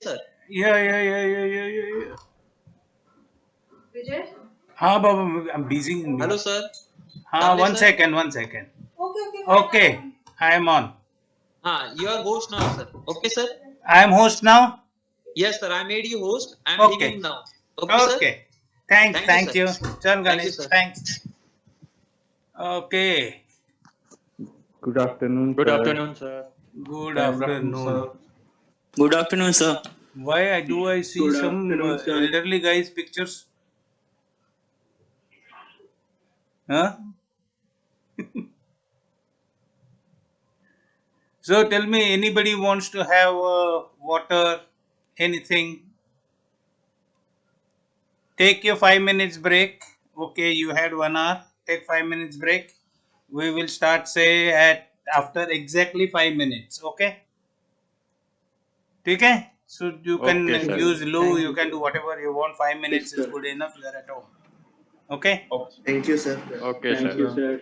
sir. Yeah. Vijay? हाँ बाबा, I'm busy in Hello, the. sir. हाँ, Kamlesh, one sir. second. Okay, I am on. You are host now, sir. Okay, sir. I am host now. Yes, sir. I made you host. I am Okay. beginning now. Okay, sir. Okay. Thanks. Thank you, Thank sir. you. Chal Thank you, Ganesh. sir. Thanks. Okay. Good afternoon, Good sir. afternoon, sir. Good afternoon. Good afternoon, sir. Why I see some elderly guys pictures? Huh? So tell me, anybody wants to have water, anything? Take your 5 minutes break. Okay, you had 1 hour. Take 5 minutes break. We will start say at after exactly 5 minutes. Okay. Okay. So you can Okay, sir. use loo. You can do whatever you want. 5 minutes is good enough. You are at home. Okay. Thank you, sir. Okay, sir.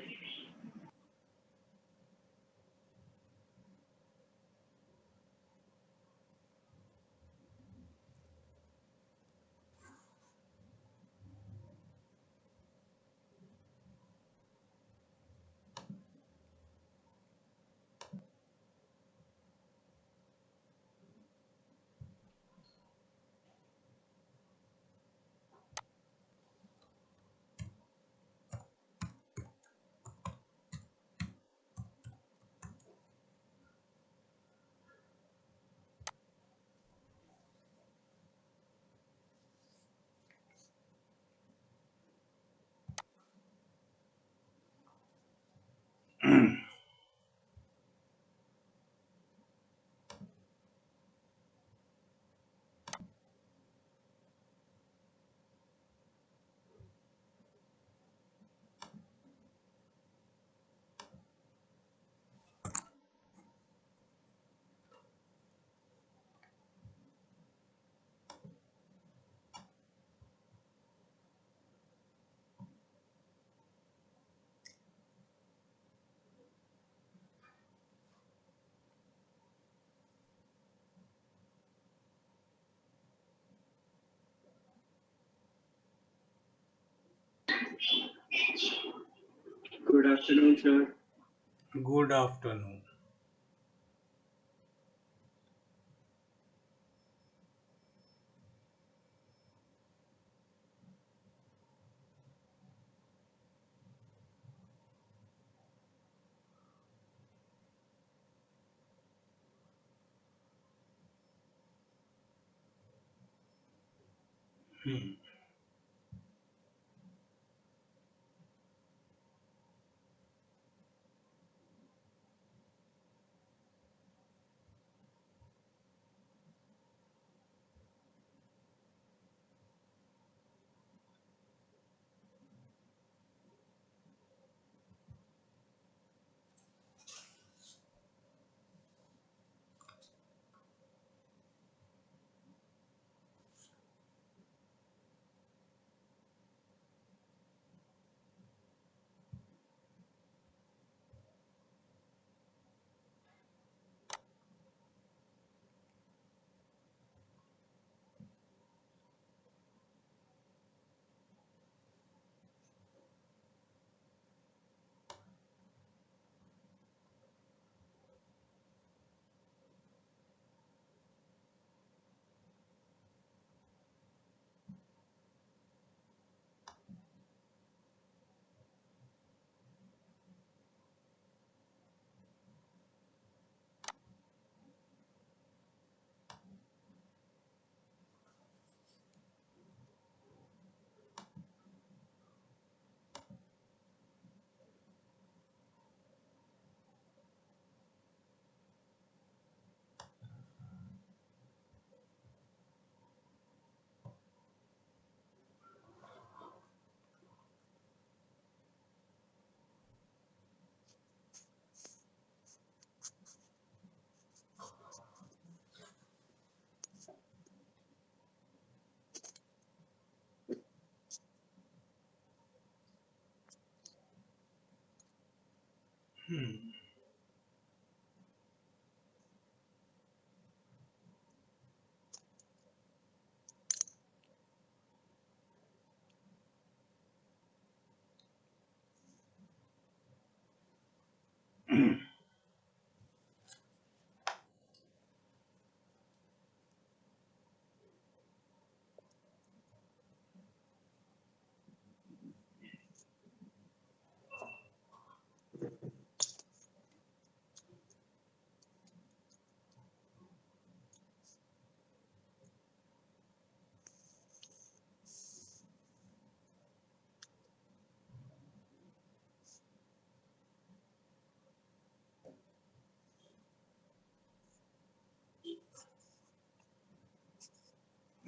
Good afternoon, sir. Good afternoon.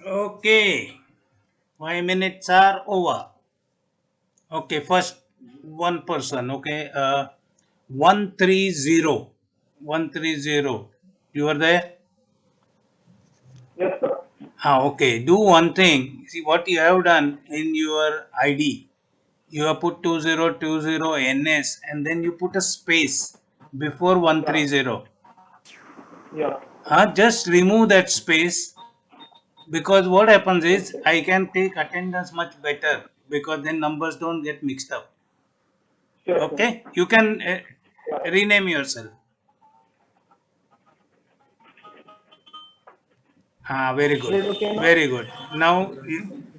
Okay, 5 minutes are over. Okay, first one person. Okay, 130. 130. You are there? Yes, sir. Okay. Do one thing. See what you have done in your ID. You have put 2020 NS and then you put a space before 130. Yeah. Just remove that space, because what happens is I can take attendance much better, because then numbers don't get mixed up. Sure, sir. Okay, you can rename yourself. Very good, Is it okay now? very good. Now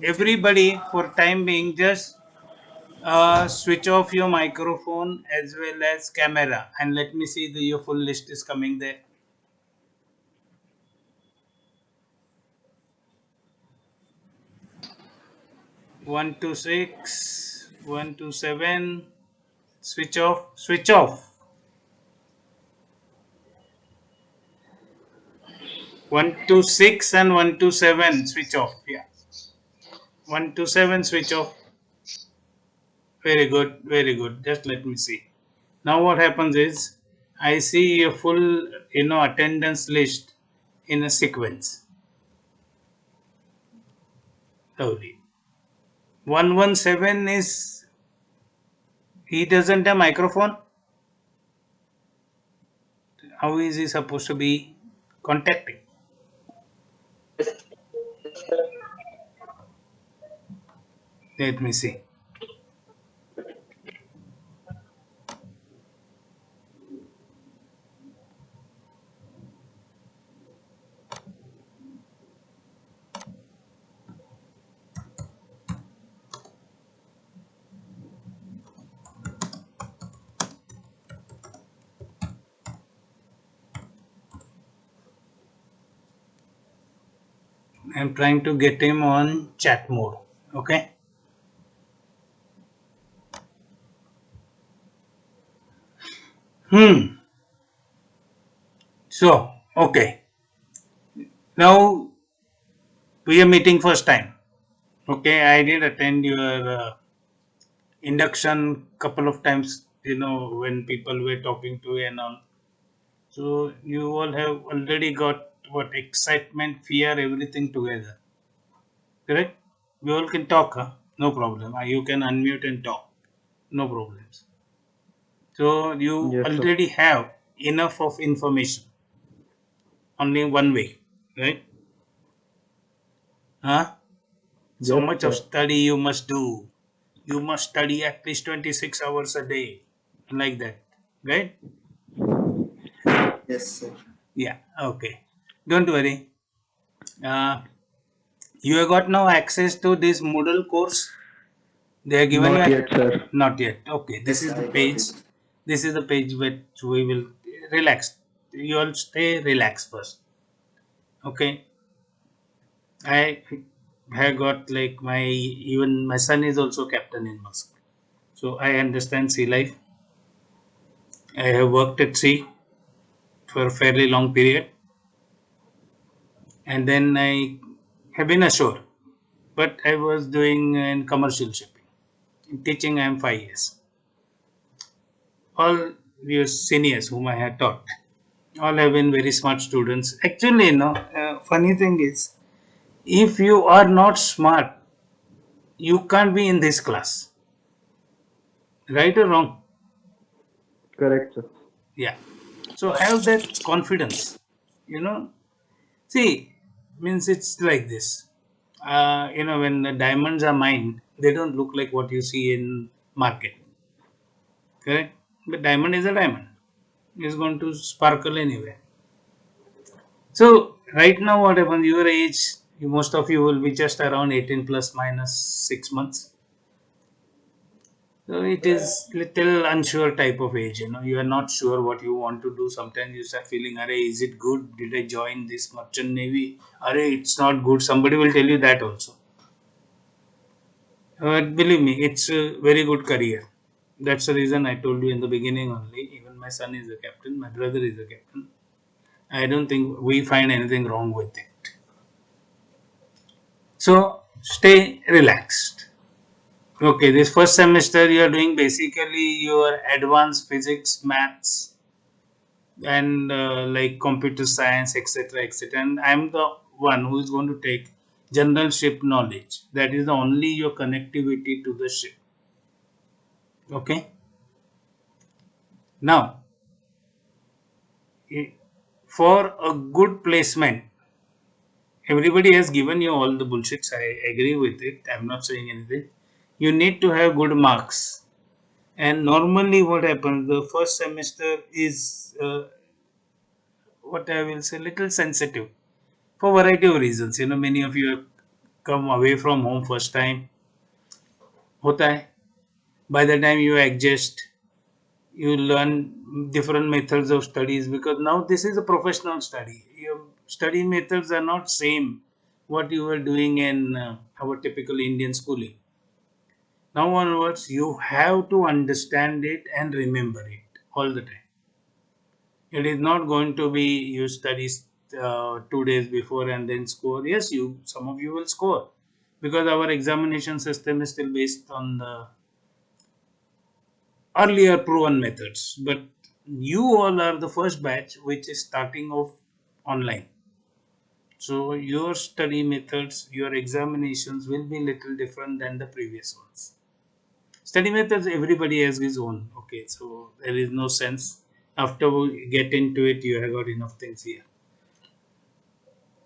everybody, for time being, just switch off your microphone as well as camera, and let me see your full list is coming there. 126, 127. Switch off, switch off. 126 and 127 switch off. Yeah, 127 switch off. Very good, very good. Just let me see. Now what happens is I see a full attendance list in a sequence. Lovely. 117 is, he doesn't have microphone. How is he supposed to be contacting? Let me see. I'm trying to get him on chat mode. Okay. So, okay. Now we are meeting first time. Okay, I did attend your induction couple of times, when people were talking to you and all. So you all have already got what excitement, fear, everything together. Correct? We all can talk, huh? No problem. You can unmute and talk. No problems. So you Yes, sir. already have enough of information. Only one way, right? Huh? So Yes, much of sir. study you must do. You must study at least 26 hours a day. Like that. Right? Yes, sir. Yeah. Okay. Don't worry. Uh, you have got now access to this Moodle course. They are given you Not yet, sir. not yet. Okay. This Yes, is the I got page. it. This is the page which we will relax. You all stay relaxed first. Okay. I have got like even my son is also captain in Musk. So I understand sea life. I have worked at sea for a fairly long period, and then I have been ashore. But I was doing in commercial shipping. In teaching, I am 5 years. All your seniors whom I had taught, all have been very smart students. Actually, funny thing is, if you are not smart, you can't be in this class. Right or wrong? Correct, sir. Yeah. So have that confidence. You know, see, means it's like this. When the diamonds are mined, they don't look like what you see in market. Correct? But diamond is a diamond. is going to sparkle anyway. So right now what happens, your age, most of you will be just around 18 plus minus 6 months. So it is little unsure type of age, you are not sure what you want to do. Sometimes you start feeling, Are, is it good? Did I join this merchant navy? Are, it's not good. Somebody will tell you that also. But believe me, it's a very good career. That's the reason I told you in the beginning only. Even my son is a captain, my brother is a captain. I don't think we find anything wrong with it. So stay relaxed. Okay, this first semester you are doing basically your advanced physics, maths, and like computer science, etc., etc. And I'm the one who is going to take general ship knowledge. That is the only your connectivity to the ship. Okay. Now, for a good placement, everybody has given you all the bullshits. I agree with it. I'm not saying anything. You need to have good marks. And normally, what happens, the first semester is what I will say, little sensitive for variety of reasons. Many of you have come away from home first time. Hota hai. By the time you adjust, you learn different methods of studies, because now this is a professional study. Your study methods are not same what you were doing in our typical Indian schooling. Now onwards, you have to understand it and remember it all the time. It is not going to be you study 2 days before and then score. Yes, some of you will score, because our examination system is still based on the earlier proven methods. But you all are the first batch which is starting off online. So your study methods, your examinations will be little different than the previous ones. Study methods, everybody has his own. Okay, so there is no sense. After we get into it, you have got enough things here.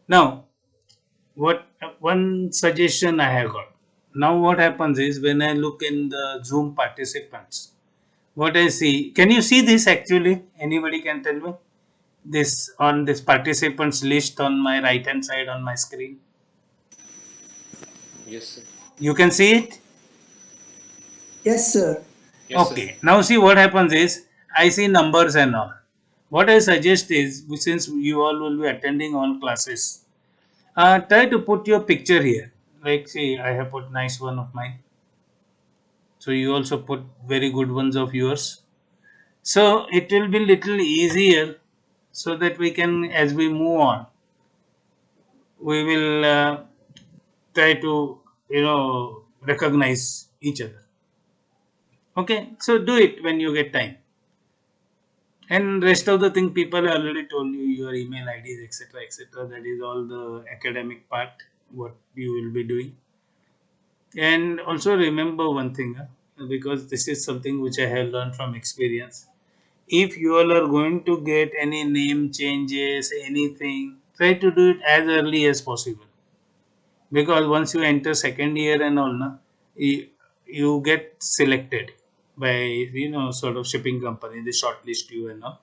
Now, one suggestion I have got. Now what happens is, when I look in the Zoom participants, what I see, can you see this actually? Anybody can tell me? This on this participants list on my right hand side on my screen. Yes, sir. You can see it? Yes, sir. Yes, Okay. sir. Now see, what happens is, I see numbers and all. What I suggest is, since you all will be attending all classes, try to put your picture here. Like, see, I have put nice one of mine. So you also put very good ones of yours. So it will be little easier, so that we can, as we move on, we will try to recognize each other. Okay, so do it when you get time. And rest of the thing, people already told you your email IDs, etc., etc. That is all the academic part, what you will be doing. And also remember one thing, because this is something which I have learned from experience. If you all are going to get any name changes, anything, try to do it as early as possible. Because once you enter second year and all, you get selected by sort of shipping company, they shortlist you and all.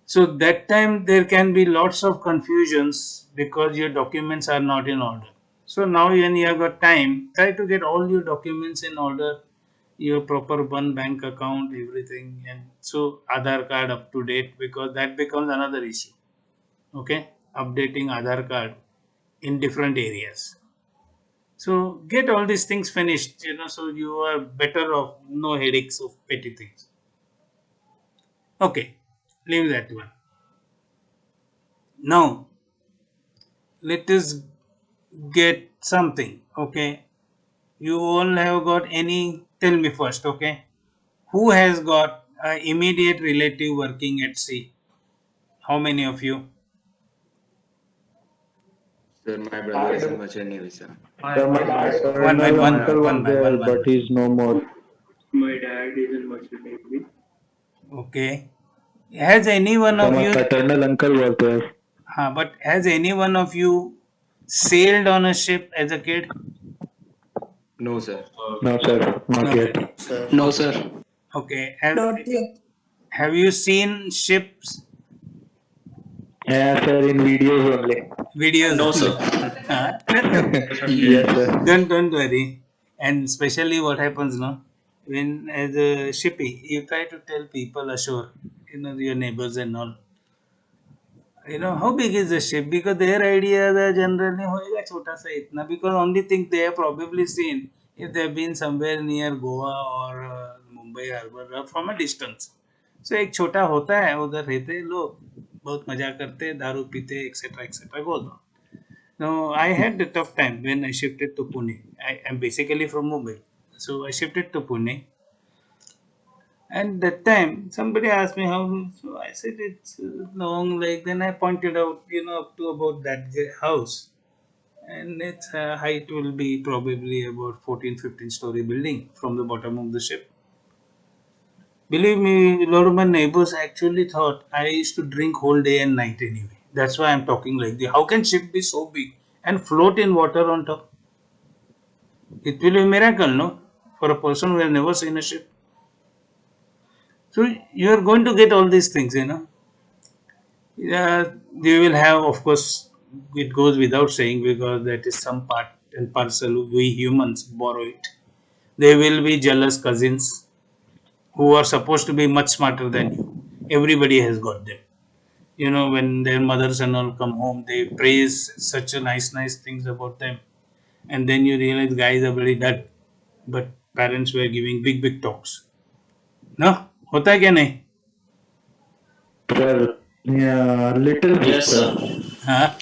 So that time there can be lots of confusions, because your documents are not in order. So now when you have got time, try to get all your documents in order, your proper one bank account, everything, and so Aadhaar card up to date, because that becomes another issue. Okay, updating Aadhaar card in different areas. So get all these things finished, so you are better off, no headaches of petty things. Okay, leave that one. Now, let us get something. Okay, you all have got any? Tell me first. Okay, who has got an immediate relative working at sea? How many of you? Sir, my brother is in merchant navy, sir. Sir, my One by paternal one, uncle one was by there, one, but he's no more. My dad is in merchant navy. Okay. Has any one Sir, of my you? paternal uncle was there. But has any one of you sailed on a ship as a kid? No, sir. No, sir, not Okay. yet. Sir. No, sir. Okay. Not yet. Have you seen ships? Yeah, sir, in videos only. Videos? No, sir. That's okay. Yes, sir. Don't worry. And especially what happens now when as a shippy, you try to tell people ashore, your neighbors and all. How big is the ship? Because their ideas are generally होएगा छोटा सा इतना. Because only thing they have probably seen if they have been somewhere near Goa or Mumbai harbor from a distance. So एक छोटा होता है उधर रहते हैं लोग बहुत मजा करते हैं दारू पीते etcetera etcetera goes on. Now I had a tough time when I shifted to Pune. I am basically from Mumbai, so I shifted to Pune. And that time, somebody asked me how. So I said it's long. Like then I pointed out, up to about that house, and its height will be probably about 14-15 story building from the bottom of the ship. Believe me, a lot of my neighbors actually thought I used to drink whole day and night anyway. That's why I'm talking like this. How can ship be so big and float in water on top? It will be a miracle, no? For a person who has never seen a ship. So you are going to get all these things. Yeah, you will have, of course, it goes without saying because that is some part and parcel we humans borrow it. There will be jealous cousins who are supposed to be much smarter than you. Everybody has got them. When their mothers and all come home, they praise such a nice things about them. And then you realize guys are very dull. But parents were giving big talks. No? होता है क्या नहीं? Sir, yeah, little bit, Yes, sir. sir. हाँ?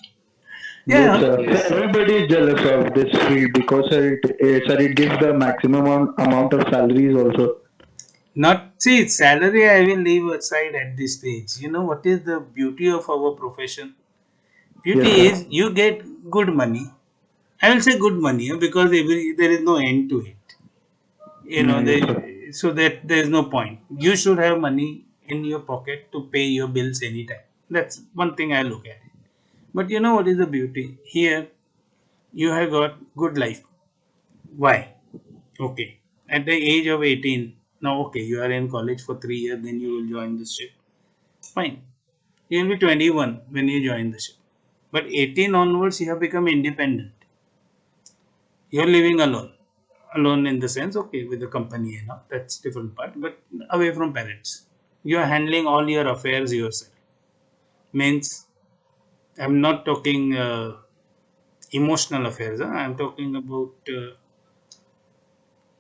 Yes, Yeah. sir. Sir, everybody is jealous of this field because sir, it gives the maximum amount of salaries also. Not see salary. I will leave aside at this stage. You know what is the beauty of our profession? Beauty Yes, is you get good money. I will say good money because there is no end to it. yes, sir. So that there is no point. You should have money in your pocket to pay your bills anytime. That's one thing I look at. But you know what is the beauty? Here you have got good life. Why? Okay. At the age of 18, now okay, you are in college for 3 years, then you will join the ship. Fine. You will be 21 when you join the ship. But 18 onwards, you have become independent. You are living alone. Alone in the sense, okay, with the company, that's different part, but away from parents. You are handling all your affairs yourself. Means, I'm not talking emotional affairs. I'm talking about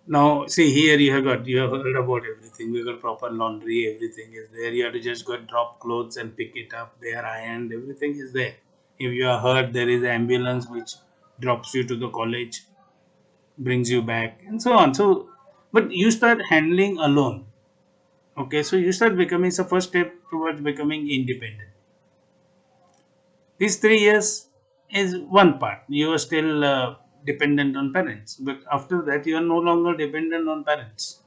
now. See here, you have heard about everything. We got proper laundry. Everything is there. You have to just go drop clothes and pick it up. They are ironed. Everything is there. If you are hurt, there is an ambulance which drops you to the college, brings you back, and so on. So, but you start handling alone. Okay, so you start becoming the first step towards becoming independent. These 3 years is one part. You are still dependent on parents, but after that, you are no longer dependent on parents.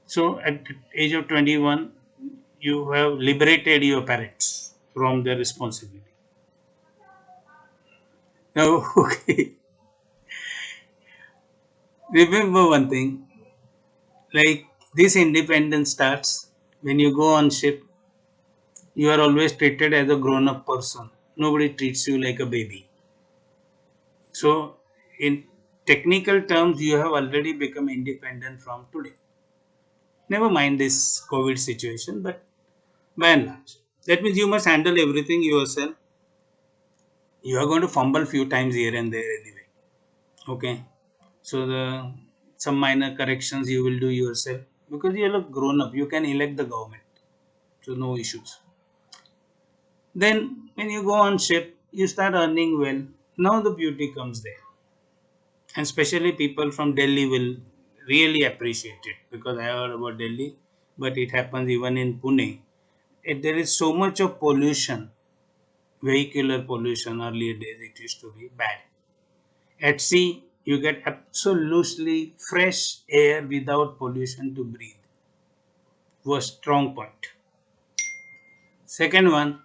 So, at the age of 21, you have liberated your parents from their responsibility. Now, okay, remember one thing like this independence starts when you go on ship. You are always treated as a grown up person. Nobody treats you like a baby. So, in technical terms, you have already become independent from today. Never mind this COVID situation, but by and large, that means you must handle everything yourself. You are going to fumble few times here and there anyway. Okay, so the some minor corrections you will do yourself because you are grown up. You can elect the government, so no issues. Then when you go on ship, you start earning well. Now the beauty comes there. And especially people from Delhi will really appreciate it because I heard about Delhi, but it happens even in Pune. There is so much of pollution, vehicular pollution. Earlier days, it used to be bad. At sea, you get absolutely fresh air without pollution to breathe. Was strong point. Second one,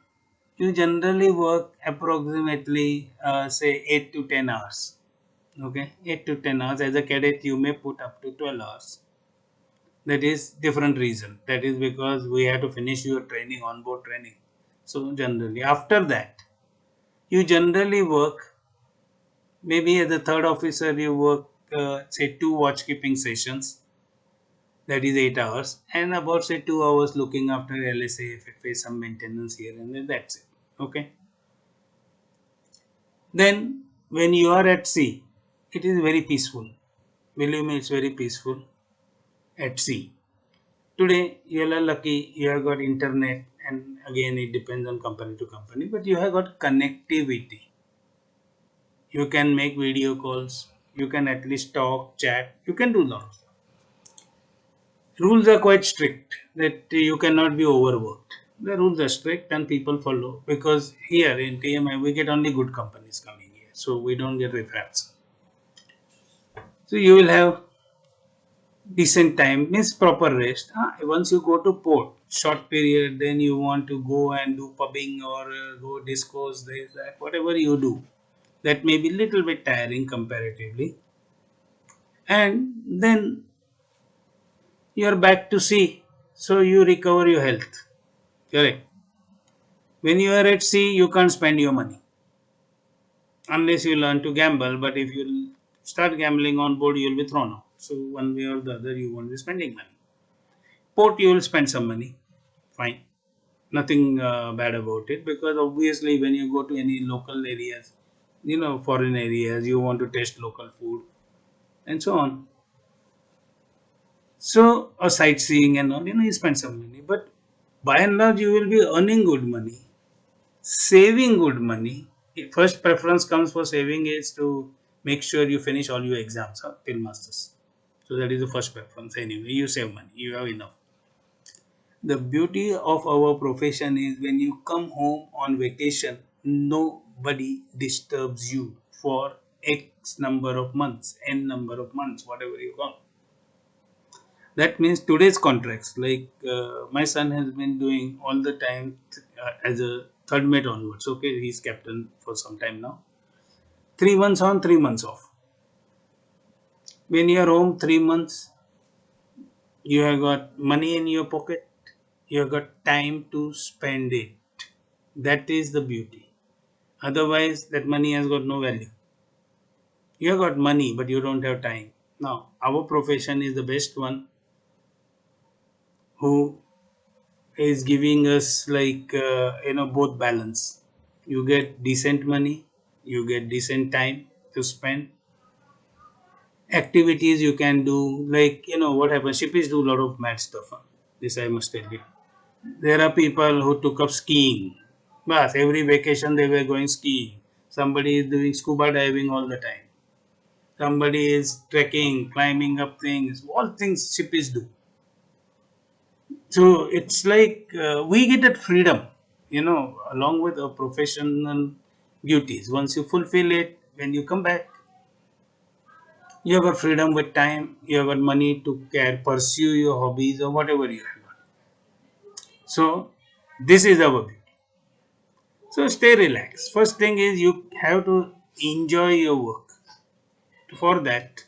you generally work approximately say 8 to 10 hours. Okay, 8 to 10 hours. As a cadet, you may put up to 12 hours. That is different reason. That is because we have to finish your training, on-board training. So generally, after that, you generally work, maybe as a third officer, you work, say 2 watchkeeping sessions, that is 8 hours, and about say 2 hours looking after LSA, FFA, some maintenance here and there, that's it. Okay. Then when you are at sea, it is very peaceful. Believe me, it's very peaceful at sea. Today you are lucky, you have got internet, and again it depends on company to company, but you have got connectivity. You can make video calls, you can at least talk, chat, you can do a lot of stuff. Rules are quite strict that you cannot be overworked. The rules are strict and people follow, because here in TMI we get only good companies coming here, so we don't get riffraffs. So you will have decent time, means proper rest. Once you go to port, short period, then you want to go and do pubbing or go discos, this, that, whatever you do. That may be little bit tiring comparatively. And then you are back to sea, so you recover your health. Correct. When you are at sea, you can't spend your money unless you learn to gamble. But if you start gambling on board, you will be thrown off. So one way or the other, you won't be spending money. Port, you will spend some money. Fine, nothing bad about it, because obviously when you go to any local areas, foreign areas, you want to taste local food and so on. So a sightseeing and all, you spend some money, but by and large you will be earning good money, saving good money. First preference comes for saving is to make sure you finish all your exams till masters. So that is the first preference. Anyway, you save money, you have enough. The beauty of our profession is when you come home on vacation, nobody disturbs you for X number of months, N number of months, whatever you call. That means today's contracts, like my son has been doing all the time as a third mate onwards. Okay, he's captain for some time now. 3 months on, 3 months off. When you are home 3 months, you have got money in your pocket. You have got time to spend it. That is the beauty. Otherwise, that money has got no value. You have got money, but you don't have time. Now, our profession is the best one, who is giving us both balance. You get decent money, you get decent time to spend. Activities you can do, what happens, shippies do a lot of mad stuff. This I must tell you. There are people who took up skiing. But every vacation they were going skiing. Somebody is doing scuba diving all the time. Somebody is trekking, climbing up things. All things shippies do. So it's like we get that freedom, along with our professional duties. Once you fulfill it, when you come back, you have got freedom with time. You have got money to pursue your hobbies or whatever you have. So this is our beauty. So stay relaxed. First thing is you have to enjoy your work. For that,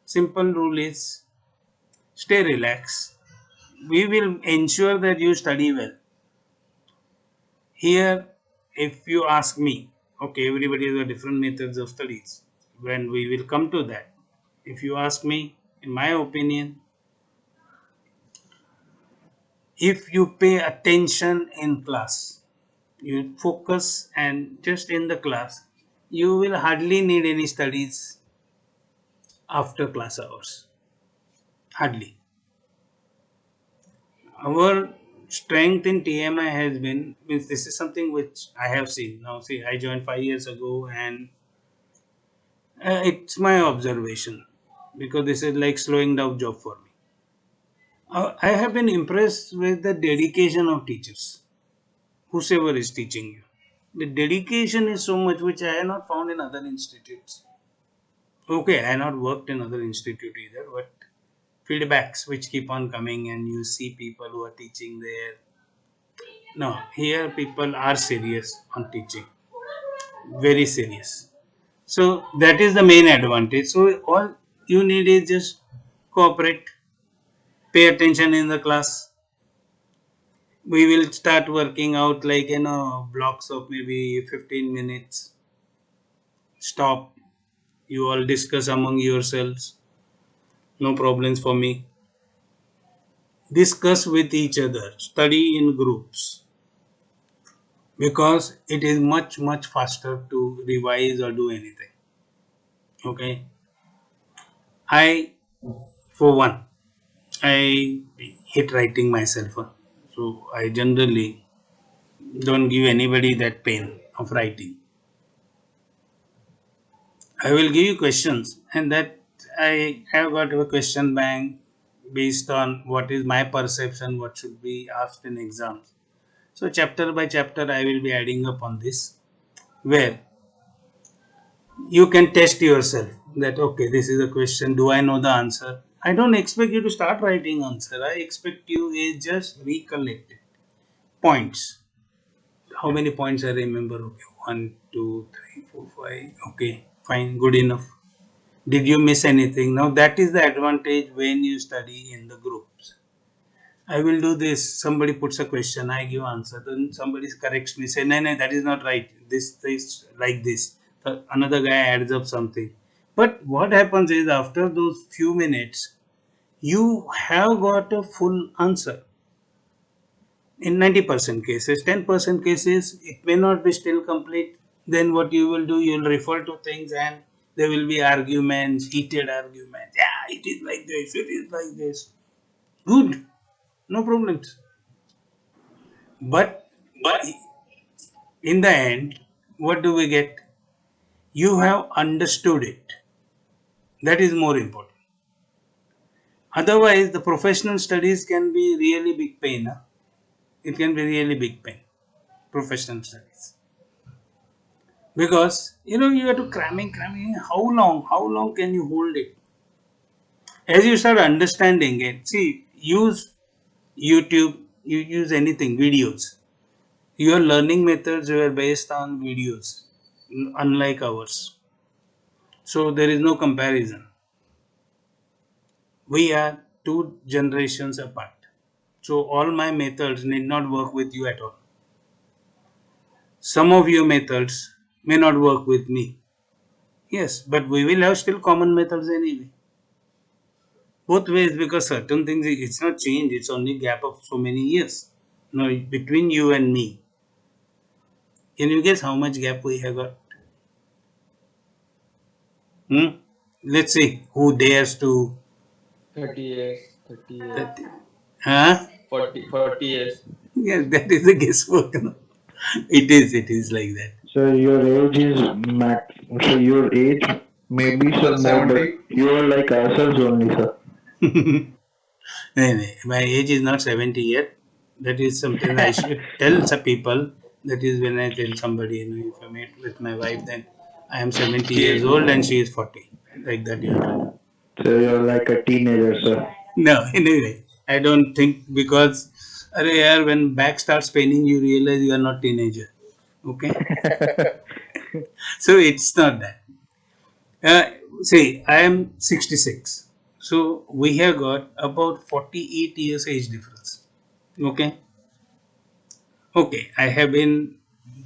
simple rule is stay relaxed. We will ensure that you study well. Here, if you ask me, okay, everybody has different methods of studies. When we will come to that, if you ask me, in my opinion, if you pay attention in class, you focus and just in the class, you will hardly need any studies after class hours. Hardly. Our strength in TMI has been, this is something which I have seen. Now, see, I joined 5 years ago, and it's my observation, because this is like slowing down job for me. I have been impressed with the dedication of teachers, whosoever is teaching you. The dedication is so much which I have not found in other institutes. Okay, I have not worked in other institute either, but feedbacks which keep on coming, and you see people who are teaching there. No, here people are serious on teaching, very serious. So that is the main advantage. So all you need is just cooperate, Pay attention in the class. We will start working out like blocks of maybe 15 minutes. Stop. You all discuss among yourselves. No problems for me. Discuss with each other. Study in groups. Because it is much faster to revise or do anything. Okay. For one, I hate writing myself. So I generally don't give anybody that pain of writing. I will give you questions, and that I have got a question bank based on what is my perception, what should be asked in exams. So chapter by chapter, I will be adding up on this, where you can test yourself that okay, this is a question. Do I know the answer? I don't expect you to start writing answer. I expect you is just recollect it. Points. How many points I remember? Okay, 1, 2, 3, 4, 5. Okay, fine, good enough. Did you miss anything? Now that is the advantage when you study in the groups. I will do this. Somebody puts a question, I give answer. Then somebody corrects me, say, no, that is not right. This is like this. Another guy adds up something. But what happens is after those few minutes, you have got a full answer. In 90% cases, 10% cases, it may not be still complete. Then what you will do, you will refer to things and there will be arguments, heated arguments. Yeah, it is like this, it is like this. Good, no problems. But in the end, what do we get? You have understood it. That is more important. Otherwise, the professional studies can be really big pain. Huh? It can be really big pain. Professional studies. Because you have to cramming. How long can you hold it? As you start understanding it, see, use YouTube, you use anything, videos. Your learning methods were based on videos, unlike ours. So there is no comparison. We are 2 generations apart. So all my methods need not work with you at all. Some of your methods may not work with me. Yes, but we will have still common methods anyway. Both ways, because certain things, it's not change, it's only gap of so many years. No, between you and me. Can you guess how much gap we have got? Let's see who dares to. 30 years. 30 years. Huh? 40 years. Yes, that is the guesswork. No? It is like that. So your age is max. So your age maybe some more, but you are like ourselves only, sir. My age is not 70 yet. That is something I should tell some people. That is when I tell somebody, if I meet with my wife, then I am 70 years old and she is 40. Like that, you know. So you're like a teenager, sir. No, anyway, I don't think, because when back starts paining, you realize you are not teenager. Okay? So it's not that. See, I am 66. So we have got about 48 years age difference. Okay? Okay, I have been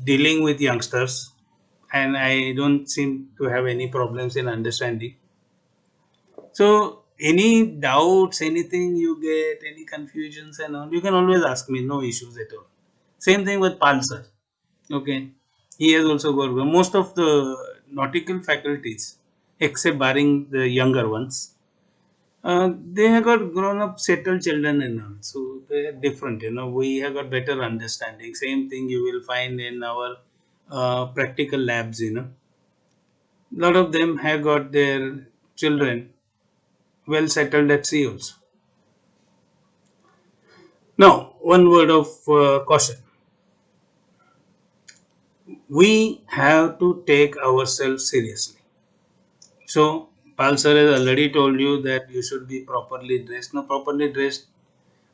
dealing with youngsters and I don't seem to have any problems in understanding. So any doubts, anything you get, any confusions and all, you can always ask me, no issues at all. Same thing with Pal sir. Okay, he has also got most of the nautical faculties, except barring the younger ones. They have got grown up, settled children and all. So they are different, we have got better understanding. Same thing you will find in our practical labs, A lot of them have got their children well settled at sea also. Now, one word of caution. We have to take ourselves seriously. So, Pal sir has already told you that you should be properly dressed. Now, properly dressed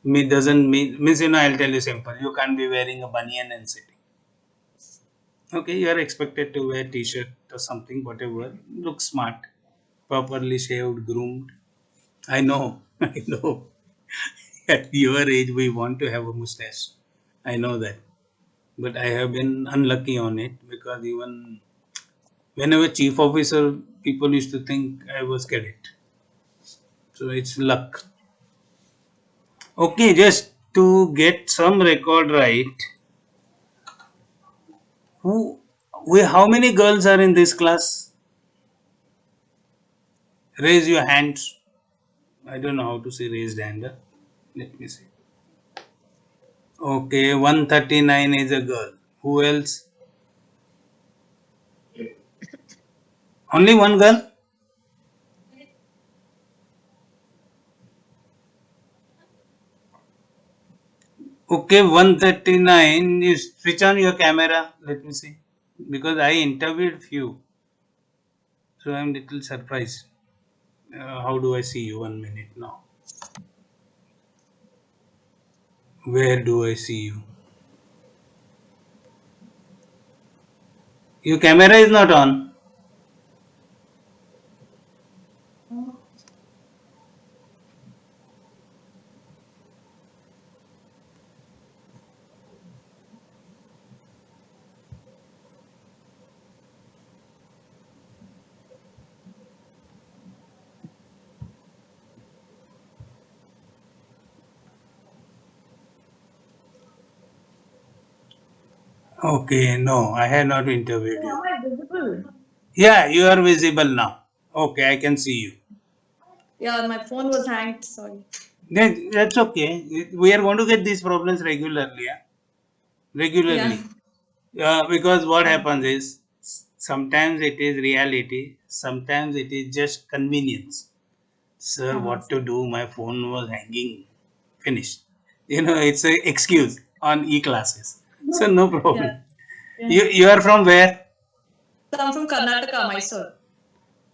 doesn't means, I'll tell you simple. You can't be wearing a banyan and sitting. Okay, you are expected to wear t-shirt or something, whatever. Look smart, properly shaved, groomed. I know. At your age, we want to have a mustache. I know that. But I have been unlucky on it because even when I was chief officer, people used to think I was cadet. So it's luck. Okay, just to get some record right, who, how many girls are in this class? Raise your hands. I don't know how to say raised hand. Let me see. Okay, 139 is a girl. Who else? Only one girl? Okay, 139. You switch on your camera. Let me see. Because I interviewed few. So I'm little surprised. How do I see you? 1 minute now. Where do I see you? Your camera is not on. Okay, no, I have not interviewed you. Am I visible? Yeah, you are visible now. Okay, I can see you. Yeah, my phone was hanged. Sorry. That's okay. We are going to get these problems regularly. Yeah? Yeah. Regularly. Because what happens is sometimes it is reality, sometimes it is just convenience. Sir, Uh-huh. what to do? My phone was hanging. Finished. It's an excuse on e-classes. So no problem. Yeah. Yeah. You are from where? So I'm from Karnataka, Mysore.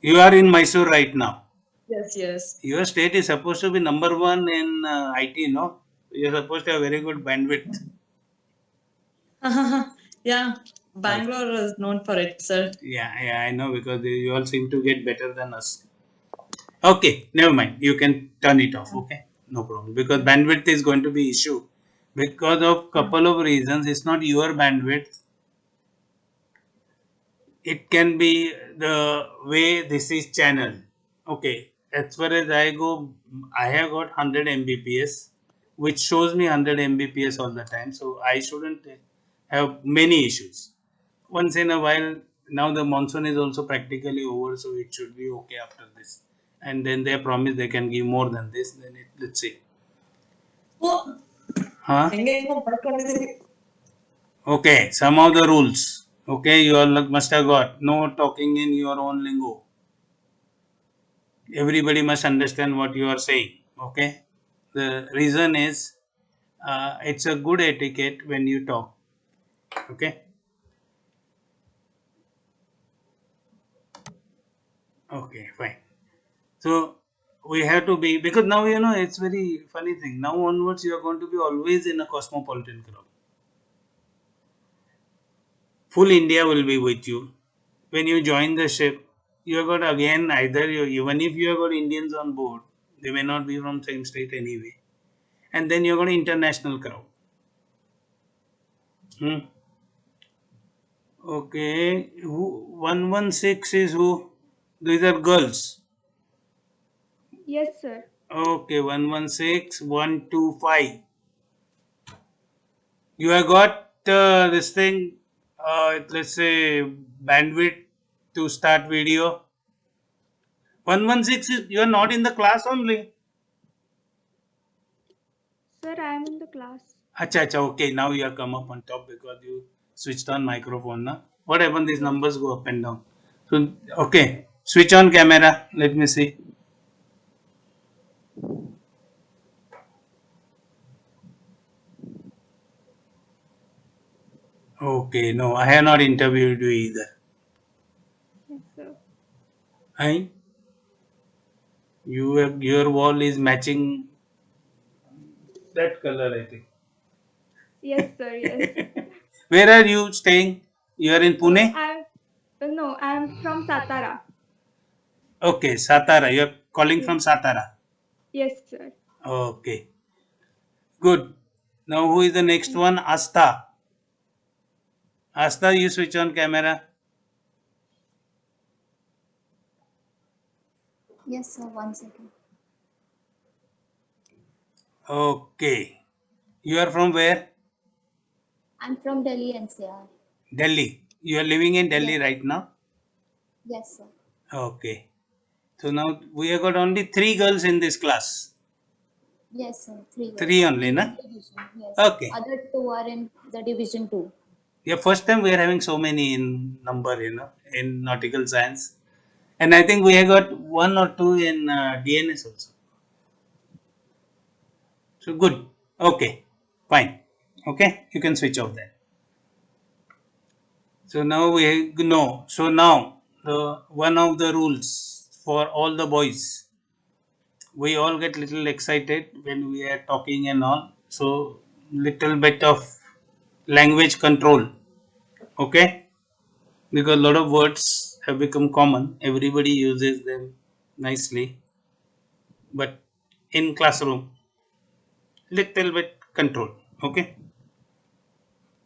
You are in Mysore right now. Yes, yes. Your state is supposed to be number one in IT, no? You're supposed to have very good bandwidth. Yeah. Bangalore is known for it, sir. Yeah, I know because you all seem to get better than us. Okay, never mind. You can turn it off. Okay, no problem. Because bandwidth is going to be issue because of couple of reasons. It's not your bandwidth. It can be the way this is channeled. Okay, as far as I go, I have got 100 Mbps, which shows me 100 Mbps all the time. So I shouldn't have many issues. Once in a while, now the monsoon is also practically over, so it should be okay after this. And then they promise they can give more than this. Then let's see. Oh, Huh? ಹೆಂಗೆಂಗೋ ಮಾಡ್ಕೊಂಡಿದೀನಿ. Okay, some of the rules. Okay, you all must have got no talking in your own lingo. Everybody must understand what you are saying. Okay, the reason is it's a good etiquette when you talk. Okay. Okay, fine. So we have to be, because now it's very funny thing. Now onwards you are going to be always in a cosmopolitan crowd. Full India will be with you. When you join the ship, you have got again either even if you have got Indians on board, they may not be from same state anyway. And then you have got an international crowd. Hmm. Okay, 116 is who? These are girls. Yes, sir. Okay, 116, 125. You have got this thing, let's say bandwidth to start video. 116 is, you are not in the class only. Sir, I am in the class. Acha, okay, now you have come up on top because you switched on microphone. Na? What happened? These numbers go up and down. So, okay, switch on camera. Let me see. Okay, no, I have not interviewed you either. Yes, sir. I, your wall is matching that color, I think. Yes, sir. Yes. Where are you staying? You are in Pune? No, I am from Satara. Okay, Satara. You are calling from Satara. Yes, sir. Okay. Good. Now who is the next one? Asta. Asta, you switch on camera. Yes, sir. 1 second. Okay. You are from where? I'm from Delhi NCR. Delhi. You are living in Delhi Yes. right now? Yes, sir. Okay. So now we have got only 3 girls in this class. Yes, sir. 3 girls. 3 only, In na? this division. Yes. Okay. Other 2 are in the division 2. Yeah, first time we are having so many in number, in nautical science. And I think we have got 1 or 2 in DNS also. So good. Okay. Fine. Okay. You can switch off that. So now we know. So now the one of the rules for all the boys, we all get little excited when we are talking and all. So little bit of language control. Okay. Because a lot of words have become common. Everybody uses them nicely. But in classroom, little bit control. Okay.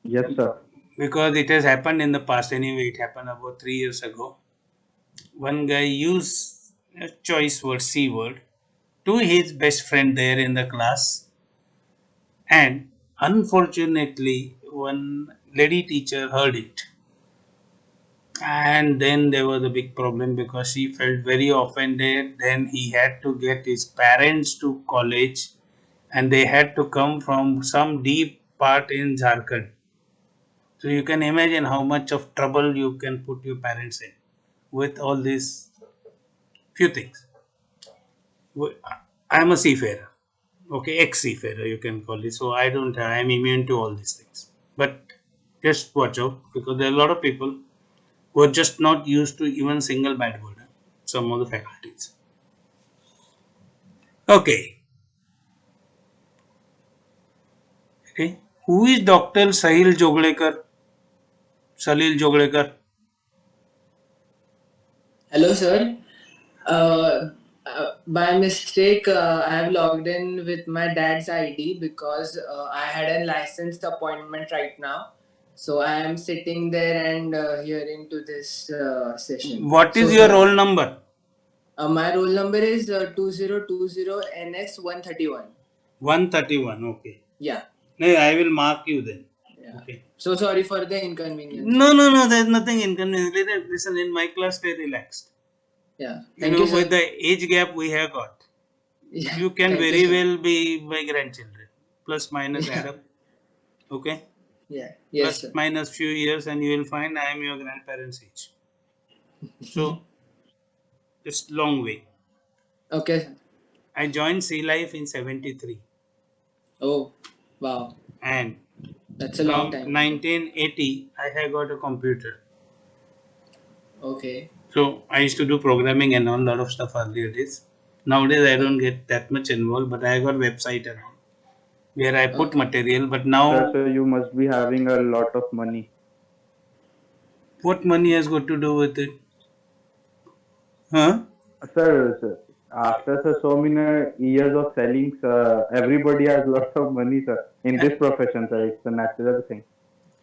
Yes, sir. Because it has happened in the past anyway. It happened about 3 years ago. One guy used a choice word, C word, to his best friend there in the class, and unfortunately one lady teacher heard it, and then there was a big problem because she felt very offended. Then he had to get his parents to college, and they had to come from some deep part in Jharkhand. So you can imagine how much of trouble you can put your parents in with all these few things. I'm a seafarer, okay, ex-seafarer you can call it. So I don't, I'm immune to all these things. But just watch out because there are a lot of people who are just not used to even single bad word. Some of the faculties. Okay. Okay. Who is Dr. Sahil Joglekar? Salil Joglekar. Hello, sir. By mistake, I have logged in with my dad's ID because I had a licensed appointment right now. So I am sitting there and hearing to this session. What is So, your sir, roll number? my roll number is 2020NS131. 131. Okay. Yeah. No, I will mark you then. Yeah. Okay. So sorry for the inconvenience. No. There's nothing inconvenient. Listen, in my class, stay relaxed. Yeah. You Thank know, you, sir. with the age gap we have got, Yeah. you can Thank you, very sir. well be my grandchildren. Plus minus add Yeah. up. Okay. Yeah. Yes, Plus sir. minus few years, and you will find I am your grandparents' age. So it's long way. Okay, sir. I joined Sea Life in '73, Oh, wow. and That's a long from time. 1980 I have got a computer. Okay. So I used to do programming and all lot of stuff earlier days. Nowadays I don't get that much involved, but I got website and all where I put Okay. material. But Sir, now, so you must be having a lot of money. what money has got to do with it? Huh? Sir, after so many years of selling, sir, everybody has lots of money, sir. In this profession, sir, it's a natural thing.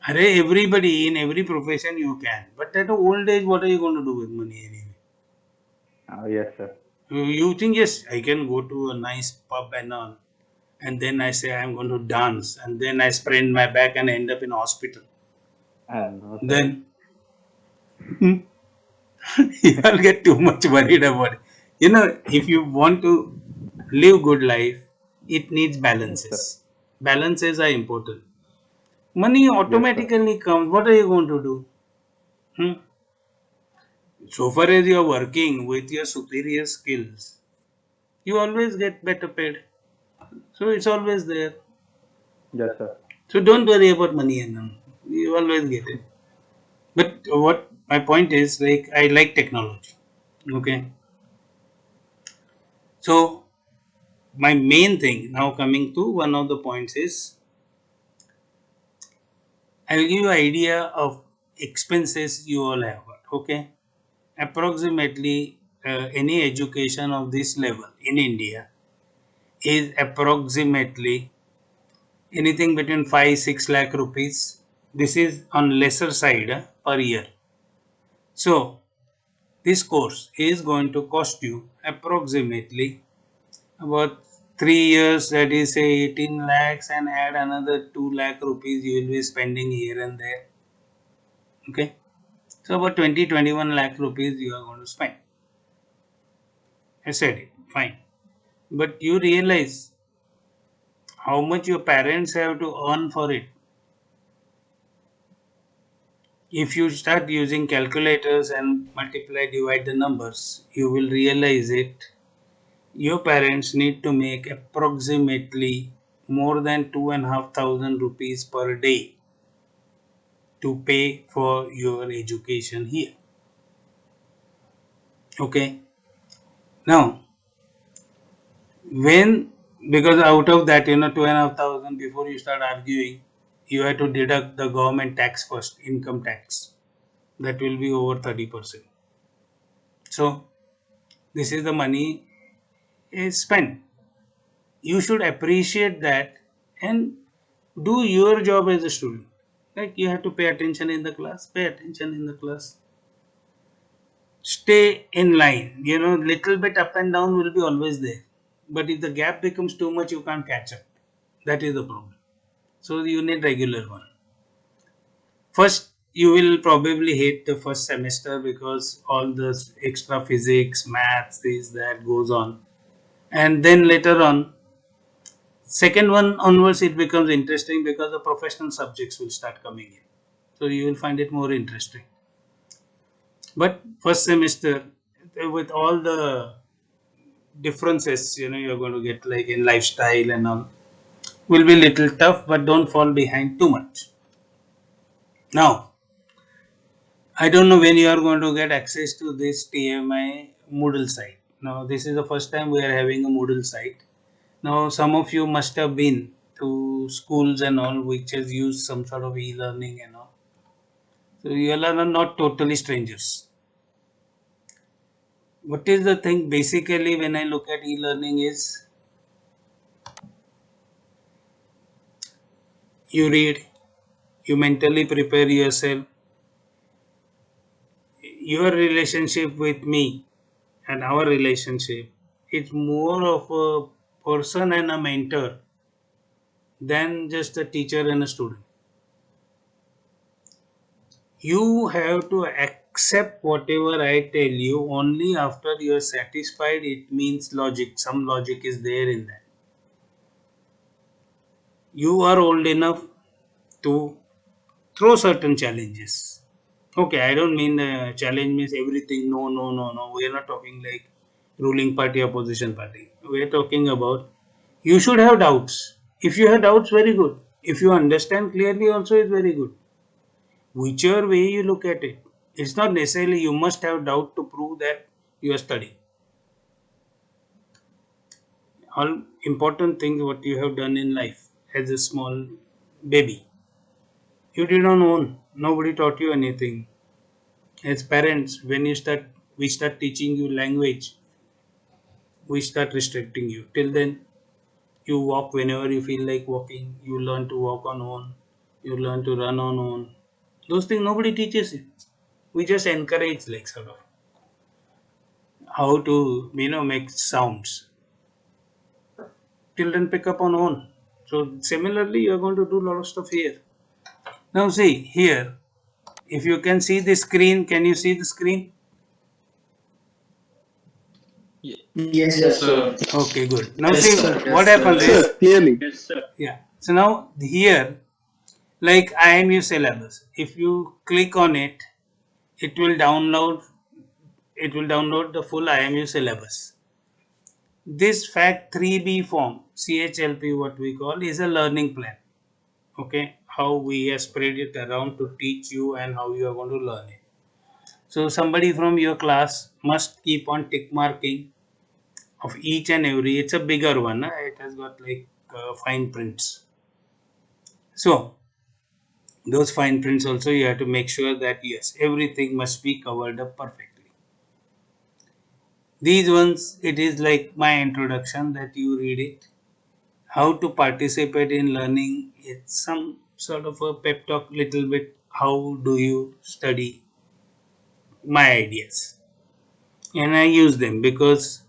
Array, everybody in every profession you can, but at old age, what are you going to do with money anyway? Yes, sir. You think, yes, I can go to a nice pub and all, and then I say I'm going to dance, and then I sprain my back and end up in hospital. No, sir. Then you'll get too much worried about it. You know, if you want to live good life, it needs Yes, sir. balances. Balances are important. Money Yes, sir. automatically comes. What are you going to do? Hmm? So far as you are working with your superior skills, you always get better paid. So it's always there. Yes, sir. So don't worry about money and all. You always get it. But what my point is, like, I like technology. Okay. So my main thing now coming to one of the points is I'll give you idea of expenses you all have got. Okay. Approximately any education of this level in India is approximately anything between 5-6 lakh rupees. This is on lesser side per year. So this course is going to cost you approximately about 3 years, that is say 18 lakhs, and add another 2 lakh rupees you will be spending here and there. Okay, so about 20-21 lakh rupees you are going to spend. I said it, fine, but you realize how much your parents have to earn for it. If you start using calculators and multiply, divide the numbers, you will realize it. Your parents need to make approximately more than 2,500 rupees per day to pay for your education here. Okay. Now, because out of that, 2,500, before you start arguing, you have to deduct the government tax first, income tax. That will be over 30%. So, this is the money is spent. You should appreciate that and do your job as a student. Like, you have to pay attention in the class, pay attention in the class. Stay in line. Little bit up and down will be always there. But if the gap becomes too much, you can't catch up. That is the problem. So you need regular one. First, you will probably hate the first semester because all the extra physics, maths, this, that goes on. And then later on, second one onwards, it becomes interesting because the professional subjects will start coming in. So you will find it more interesting. But first semester, with all the differences, you're going to get like in lifestyle and all, will be little tough, but don't fall behind too much. Now, I don't know when you are going to get access to this TMI Moodle site. Now, this is the first time we are having a Moodle site. Now, some of you must have been to schools and all which has used some sort of e-learning and all. So, you all are not totally strangers. What is the thing basically when I look at e-learning is you read, you mentally prepare yourself. Your relationship with me and our relationship is more of a person and a mentor than just a teacher and a student. You have to accept whatever I tell you only after you are satisfied. It means logic. Some logic is there in that. You are old enough to throw certain challenges. Okay, I don't mean challenge means everything. No. We are not talking like ruling party, opposition party. We are talking about you should have doubts. If you have doubts, very good. If you understand clearly, also is very good. Whichever way you look at it, it's not necessarily you must have doubt to prove that you are studying. All important things what you have done in life as a small baby. You did not own. Nobody taught you anything. As parents, when we start teaching you language, we start restricting you. Till then, you walk whenever you feel like walking. You learn to walk on own. You learn to run on own. Those things nobody teaches you. We just encourage like sort of how to make sounds. Children pick up on own. So similarly, you are going to do a lot of stuff here. Now see here. If you can see the screen, can you see the screen? Yes, sir. Okay, good. Now Yes, see sir. what Yes, happens sir. is, Clearly. Yes, sir. yeah. So now here, like IMU syllabus, if you click on it, it will download the full IMU syllabus. This Fact 3B form, CHLP, what we call, is a learning plan. Okay, how we have spread it around to teach you and how you are going to learn it. So somebody from your class must keep on tick marking of each and every. It's a bigger one. It has got like fine prints. So those fine prints also you have to make sure that yes, everything must be covered up perfectly. These ones, it is like my introduction that you read it. How to participate in learning, it's some sort of a pep talk, little bit. How do you study? My ideas. And I use them because,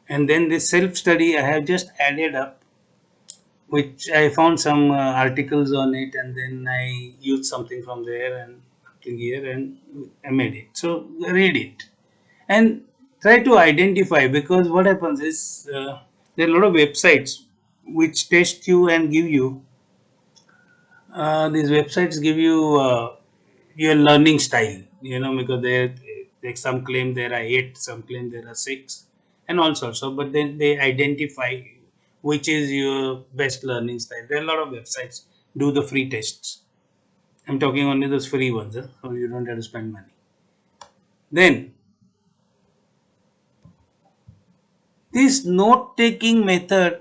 and then this self study I have just added up, which I found some articles on it, and then I used something from there and something here, and I made it. So read it and try to identify, because what happens is there are a lot of websites which test you and give you these websites give you your learning style, because they some claim there are 8, some claim there are 6, and all sorts of, but then they identify which is your best learning style. There are a lot of websites do the free tests. I'm talking only those free ones, so you don't have to spend money. Then this note taking method,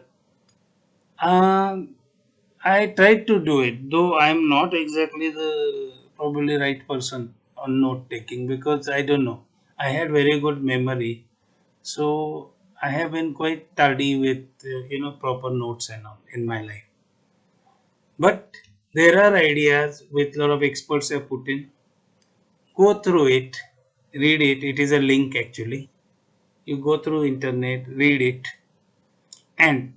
I tried to do it, though I'm not exactly the probably right person on note taking, because I don't know. I had very good memory, so I have been quite tardy with proper notes and all in my life. But there are ideas with a lot of experts have put in. Go through it, read it. It is a link actually. You go through internet, read it, and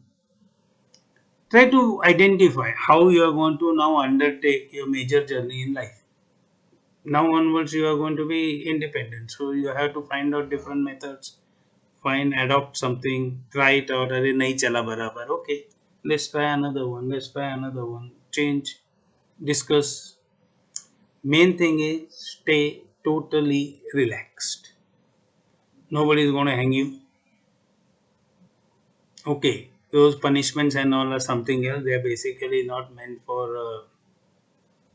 try to identify how you are going to now undertake your major journey in life. Now onwards, you are going to be independent, so you have to find out different methods, adopt something, try it out. Arey nahi chala barabar. Okay, let's try another one. Let's try another one. Change, discuss. Main thing is stay totally relaxed. Nobody is going to hang you. Okay, those punishments and all are something else. They are basically not meant for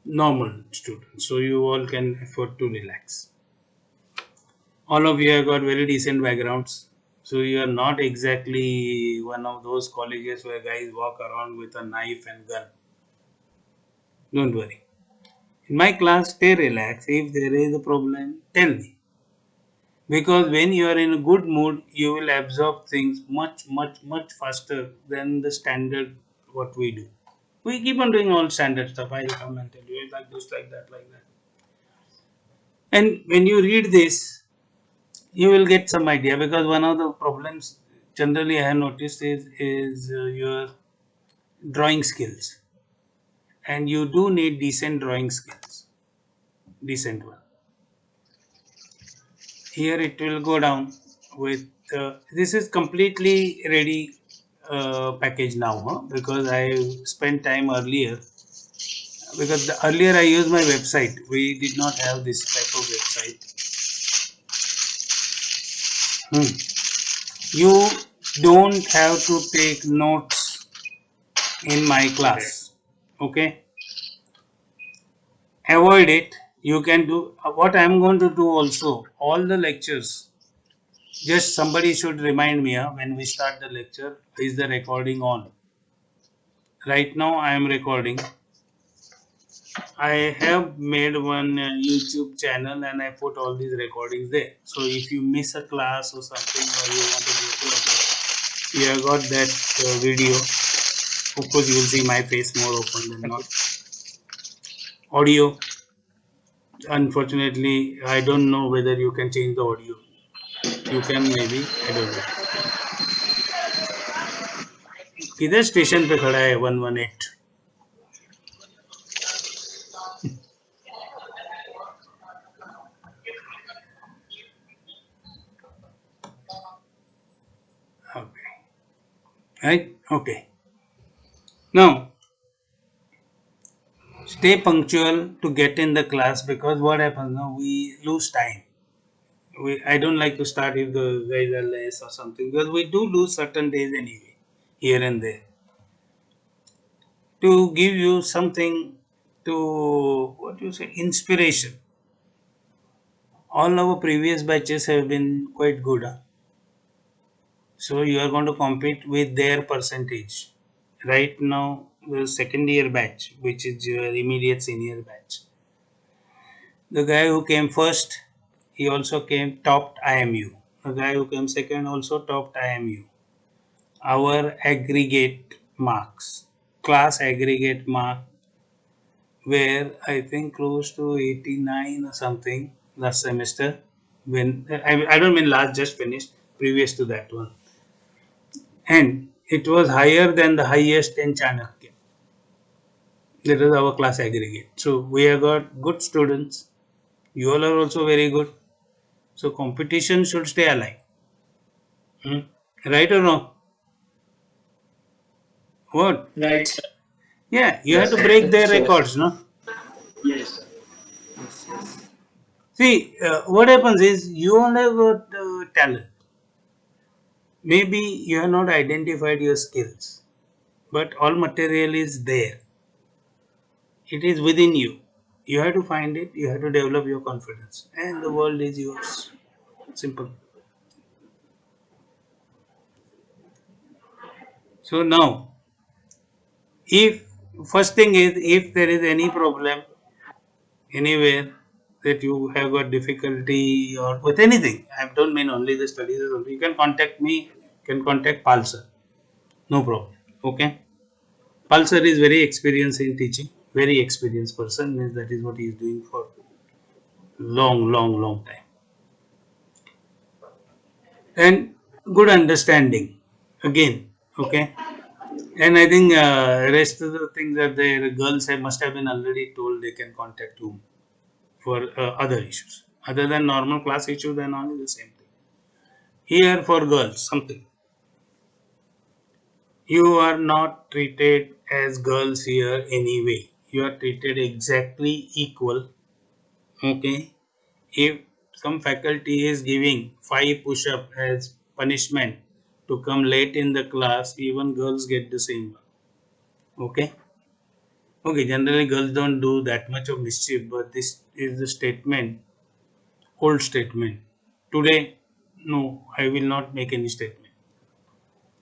normal students, so you all can afford to relax. All of you have got very decent backgrounds, so you are not exactly one of those colleges where guys walk around with a knife and gun. Don't worry. In my class, stay relaxed. If there is a problem, tell me. Because when you are in a good mood, you will absorb things much, much, much faster than the standard what we do. We keep on doing all standard stuff. I will come and tell you like this, like that, like that. And when you read this, you will get some idea, because one of the problems generally I have noticed is your drawing skills, and you do need decent drawing skills, decent one. Here it will go down with this is completely ready package now, because I spent time earlier, because earlier I used my website. We did not have this type of website. You don't have to take notes in my class. Okay, avoid it. You can do what I'm going to do also. All the lectures, just somebody should remind me when we start the lecture, is the recording on? Right now I am recording. I have made one YouTube channel and I put all these recordings there. So if you miss a class or something, or you want to go to it, you have got that video. Of course, you will see my face more open than not. Audio. Unfortunately, I don't know whether you can change the audio. You can maybe, I don't know. किधर station पे खड़ा है 118? Okay. Right? Okay. Now, stay punctual to get in the class, because what happens now, we lose time. I don't like to start if the guys are less or something, because we do lose certain days anyway, here and there. To give you something to, inspiration. All our previous batches have been quite good. So you are going to compete with their percentage. Right now, the second year batch, which is your immediate senior batch. The guy who came first, he also came topped IMU. a guy who came second also topped IMU. Our aggregate marks, class aggregate mark, were I think close to 89 or something last semester. When I don't mean last, just finished, previous to that one. And it was higher than the highest in Chanakya. That is our class aggregate. So we have got good students. You all are also very good. So competition should stay alive. Right or wrong? What? Right, sir. Yeah, you have to break their records, no? Yes, sir. Yes, yes. See, what happens is you all have got talent. Maybe you have not identified your skills, but all material is there. It is within you. You have to find it, you have to develop your confidence, and the world is yours. Simple. So now, if first thing is, if there is any problem anywhere that you have got difficulty or with anything, I don't mean only the studies, you can contact me, you can contact Palsar. No problem. Okay. Palsar is very experienced in teaching, very experienced person, means that is what he is doing for long time. And good understanding again. Okay. And I think rest of the things that the girls must have been already told they can contact you for other issues. Other than normal class issues, then only the same thing. Here for girls, something. You are not treated as girls here anyway. You are treated exactly equal. Okay. If some faculty is giving 5 push-up as punishment to come late in the class, even girls get the same. Okay. Okay, generally girls don't do that much of mischief, but this is the statement, old statement. Today, no, I will not make any statement.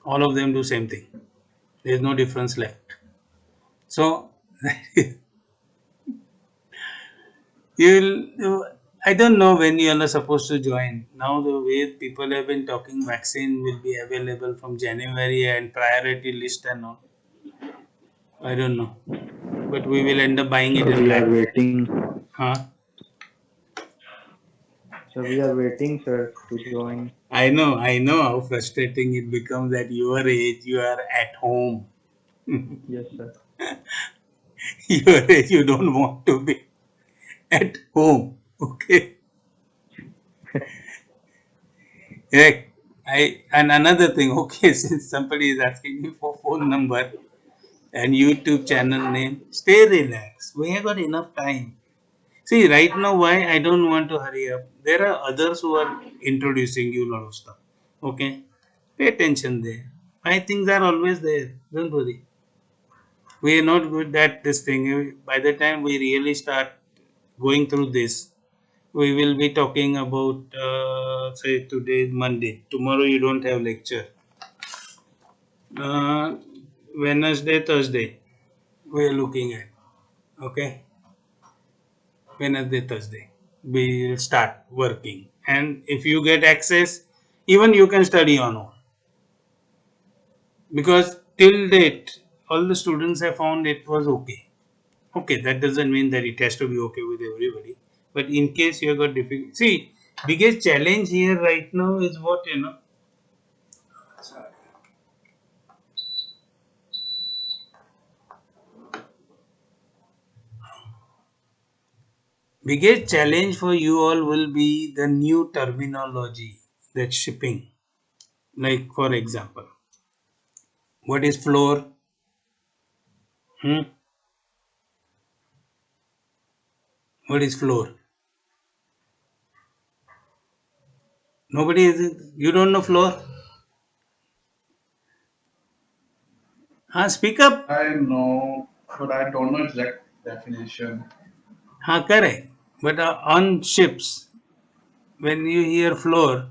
All of them do same thing. There is no difference left. So, I don't know when you are supposed to join. Now the way people have been talking, vaccine will be available from January and priority list and all. I don't know. But we will end up buying it So in we are black. waiting. Huh? So we are waiting, sir, to join. I know how frustrating it becomes at your age. You are at home. Yes, sir. Your age, you don't want to be at home. Okay. Yeah. And another thing. Okay, since somebody is asking me for phone number and YouTube channel name, stay relaxed. We have got enough time. See, right now, why I don't want to hurry up. There are others who are introducing you a lot of stuff. Okay, pay attention there. My things are always there. Don't worry. We are not good at this thing. By the time we really start going through this, we will be talking about, say, today is Monday. Tomorrow you don't have lecture. Wednesday, Thursday, we are looking at. Okay. Wednesday, Thursday, we will start working. And if you get access, even you can study on own. Because till date, all the students have found it was okay. Okay, that doesn't mean that it has to be okay with everybody. But in case you have got difficult, see, biggest challenge here right now is what, biggest challenge for you all will be the new terminology, that's shipping. Like for example, what is floor? What is floor? Nobody is. You don't know floor? Speak up. I know, but I don't know exact definition. Correct. But on ships, when you hear floor,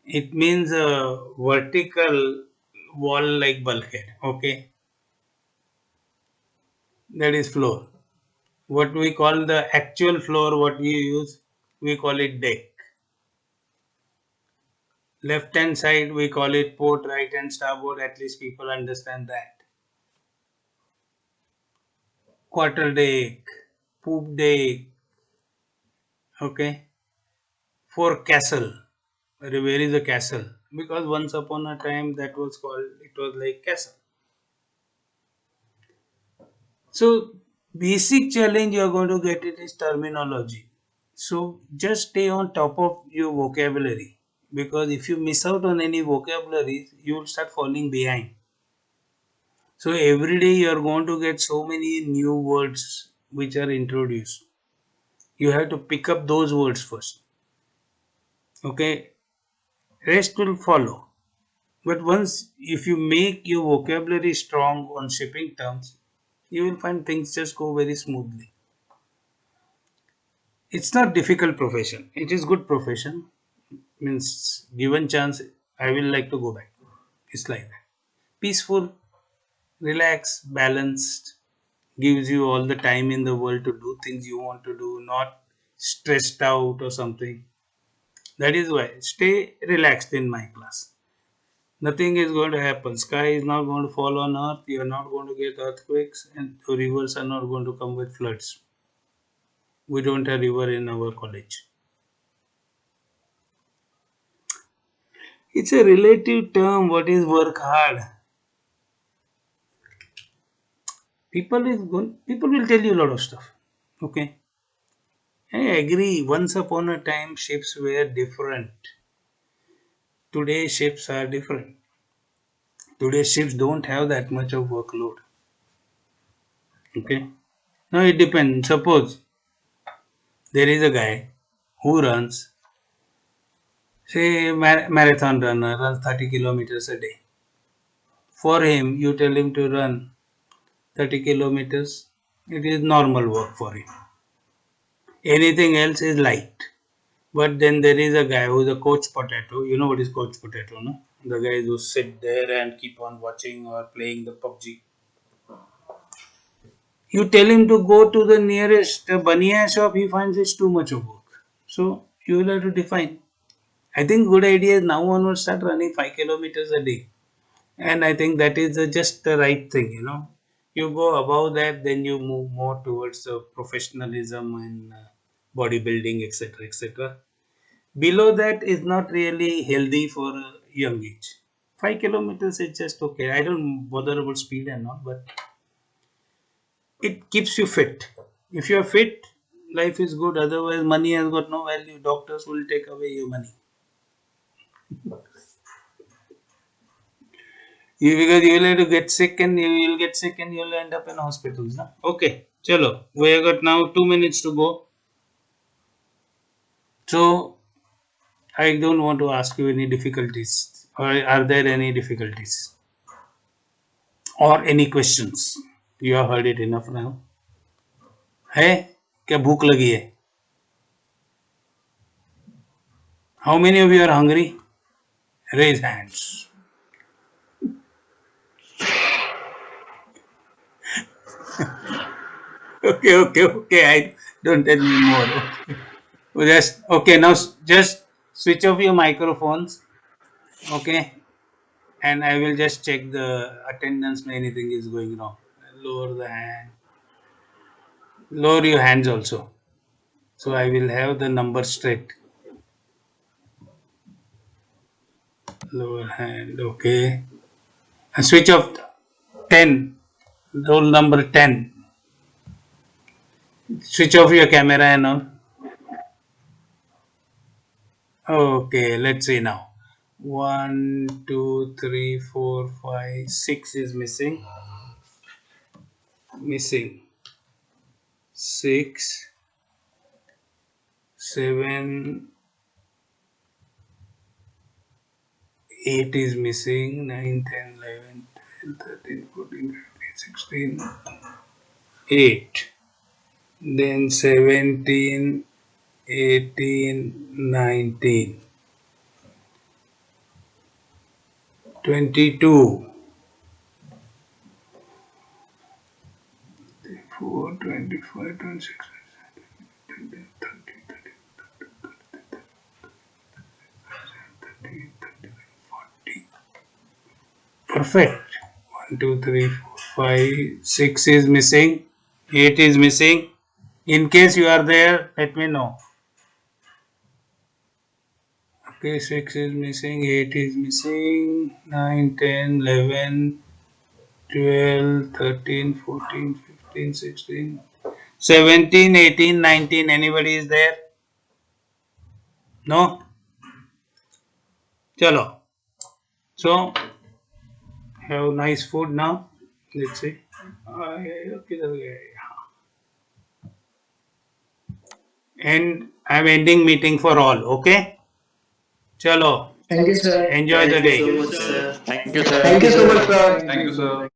it means a vertical wall like bulkhead. Okay. That is floor. What we call the actual floor, what we use, we call it deck. Left hand side we call it port, right hand starboard, at least people understand that. Quarter deck, poop deck, okay. Forecastle. Where is the castle? Because once upon a time that was called, it was like castle. So basic challenge you are going to get it is terminology. So just stay on top of your vocabulary, because if you miss out on any vocabulary, you will start falling behind. So every day you are going to get so many new words which are introduced. You have to pick up those words first. Okay, rest will follow. But once if you make your vocabulary strong on shipping terms, you will find things just go very smoothly. It's not difficult profession. It is good profession. Means given chance, I will like to go back. It's like that. Peaceful, relaxed, balanced, gives you all the time in the world to do things you want to do, not stressed out or something. That is why stay relaxed in my class. Nothing is going to happen. Sky is not going to fall on earth. You are not going to get earthquakes, and the rivers are not going to come with floods. We don't have river in our college. It's a relative term. What is work hard? People will tell you a lot of stuff. Okay. I agree. Once upon a time, ships were different. Today, ships are different. Today, ships don't have that much of workload. Okay. Now it depends. Suppose there is a guy who runs, say, marathon runner, runs 30 kilometers a day. For him, you tell him to run 30 kilometers, it is normal work for him. Anything else is light. But then there is a guy who is a coach potato. You know what is coach potato, no? The guys who sit there and keep on watching or playing the PUBG. You tell him to go to the nearest baniya shop, he finds it's too much of work. So you will have to define. I think good idea is now onwards start running 5 kilometers a day. And I think that is just the right thing, you know. You go above that, then you move more towards professionalism and bodybuilding, etc. etc. Below that is not really healthy for a young age. 5 kilometers is just okay. I don't bother about speed and all, but it keeps you fit. If you are fit, life is good. Otherwise, money has got no value. Doctors will take away your money. Because you will have to get sick and you will get sick and you will end up in hospitals. No? Okay, chalo. We have got now 2 minutes to go. So, I don't want to ask you any difficulties. Or are there any difficulties? Or any questions? You have heard it enough now. है क्या भूख लगी है? How many of you are hungry? Raise hands. Okay. I don't tell me more. Okay. Now just switch off your microphones. Okay, and I will just check the attendance. Anything is going wrong. Lower the hand. Lower your hands also. So I will have the number straight. Lower hand. Okay. And switch off 10. Roll number 10. Switch off your camera and all. Okay, let's see now. 1, 2, 3, 4, 5, 6 is missing. 6, 7, 8 is missing. 9, 10, 11, 12, 13, 14, 15, 16, 8. Then 17, 18, 19, 22, 24, 25, 26, 30, 31, 32, 33, 34, 35, 36, 37, 38, Perfect. 1, 2, 3, 4, 5, 6 is missing. 8 is missing. In case you are there, let me know. Okay, 6 is missing, 8 is missing, 9, 10, 11, 12, 13, 14, 15, 16, 17, 18, 19. Anybody is there? No? Chalo. So, have nice food now. Let's see. And I'm ending meeting for all. Okay? Chalo. Thank you, sir. Enjoy the day. Thank you, sir. Thank you so much, sir. Thank you, sir.